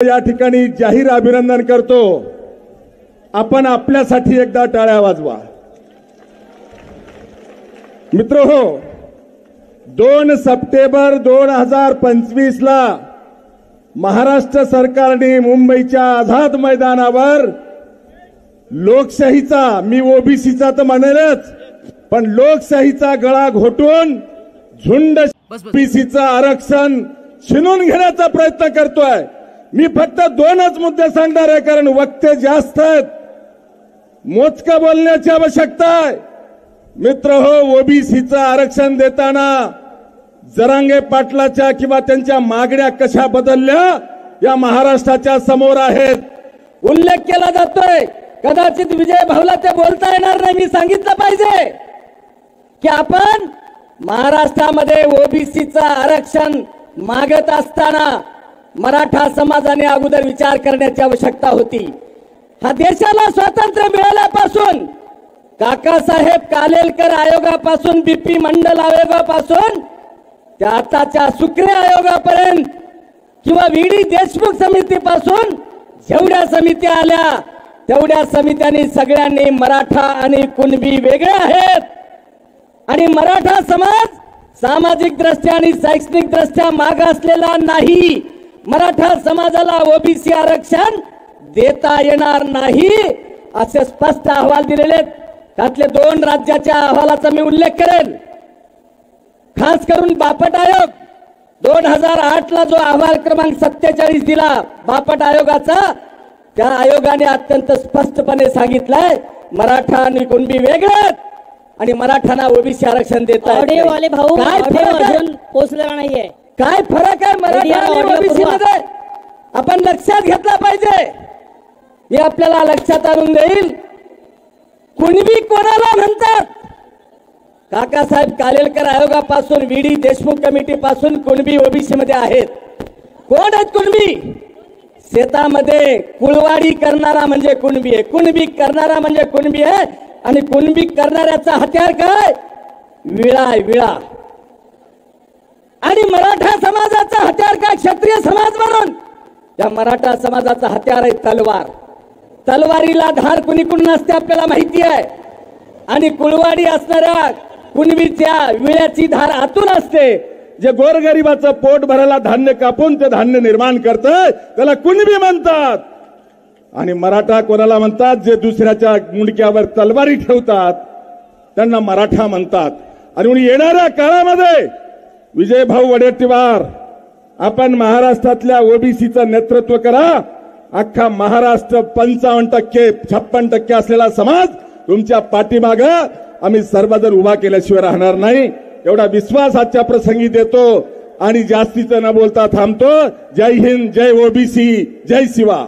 या ठिकाणी जाहीर अभिनंदन करतो। आपण आपल्यासाठी एकदा टाळ्या वाजवा। मित्रहो, 2 सप्टेंबर 2025 ला महाराष्ट्र सरकारने मुंबईच्या आझाद मैदानावर लोकशाहीचा, मी ओबीसीचा तर म्हणेलच, पण लोकशाहीचा गळा घोटून झुंड ओबीसीचं आरक्षण छिनून घेण्याचा प्रयत्न करतोय। मी फक्त 2च मुद्दे सांगणार आहे, कारण वक्ते जास्त आहेत, मोजकं बोलण्याची आवश्यकता आहे। मित्रहो, ओबीसीचं आरक्षण देताना जरांगे पाटलाच्या किंवा त्यांच्या मागण्या कशा बदलल्या या महाराष्ट्राच्या समोर आहेत। उल्लेख केला जातोय, कदाचित विजय भाऊला ते बोलता येणार नाही, मी सांगितलं पाहिजे की आपण महाराष्ट्रामध्ये ओबीसीचं आरक्षण मागत असताना मराठा समाजाने अगोदर विचार करण्याची आवश्यकता होती। हा देशाला स्वातंत्र्य मिळाल्यापासून काकासाहेब कालेलकर आयोगापासून बीपी मंडल आयोगापासून त्या आताच्या सुक्रे आयोगापर्यंत किंवा व्हीडी देशमुख समितीपासून जेवढ्या समित्या आल्या तेवढ्या समित्यांनी सगळ्यांनी मराठा आणि कुणबी वेगळे आहेत आणि मराठा समाज सामाजिक दृष्ट्या आणि शैक्षणिक दृष्ट्या मागासलेला नाही। मराठा समाजाला ओबीसी आरक्षण देता येणार नाही असे स्पष्ट अहवाल दिलेले। त्यातले 2 राज्याच्या अहवालाचा मी उल्लेख करेन। खास करून बापट आयोग 2008 ला जो अहवाल क्रमांक 47 दिला बापट आयोगाचा, त्या आयोगाने अत्यंत स्पष्टपणे सांगितलंय मराठा आणि कुणबी वेगळे आणि मराठांना ओबीसी आरक्षण देता ऑडिओ वाले भाऊ अजून पोहोचलेला नाहीये। काय फरक आहे मराठा आणि ओबीसी मध्ये आपण लक्षात घेतला पाहिजे। मी आपल्याला लक्षात आणून देईल, कुणबी कोणाला म्हणतात? काकासाहेब कालेलकर आयोगापासून व्हीडी देशमुख कमिटी पासून कुणबी ओबीसी मध्ये आहेत। कोण आहेत कुणबी? शेतामध्ये कुळवाडी करणारा म्हणजे कुणबी आहे, कुणबी करणारा म्हणजे कुणबी आहे। आणि कुणबी करणाऱ्याचा हत्यार काय? विळा आहे, विळा। आणि मराठा समाजाचा हत्यार काय? क्षत्रिय समाज म्हणून या मराठा समाजाचा हत्यार आहे तलवार। तलवारीला धार कुणीकडून नसते आपल्याला माहिती आहे, आणि कुळवाडी असणाऱ्या कुणबीच्या विळ्याची धार आतून असते। जे गोरगरिबाचं पोट भरायला धान्य कापून ते धान्य निर्माण करतंय त्याला कुणबी म्हणतात। आणि मराठा कोणाला म्हणतात? जे दुसऱ्याच्या मुंडक्यावर तलवारी ठेवतात त्यांना मराठा म्हणतात। आणि म्हणून येणाऱ्या काळामध्ये विजय भाऊ वडेट्टीवार, आपण महाराष्ट्रातल्या ओबीसीचं नेतृत्व करा। अख्खा महाराष्ट्र 55% 56% असलेला समाज तुमच्या पाठीमागे आम्ही सर्वजण उभा केल्याशिवाय राहणार नाही, एवढा विश्वास आजच्या प्रसंगी देतो आणि जास्तीचं न बोलता थांबतो। जय हिंद, जय ओबीसी, जय शिवा।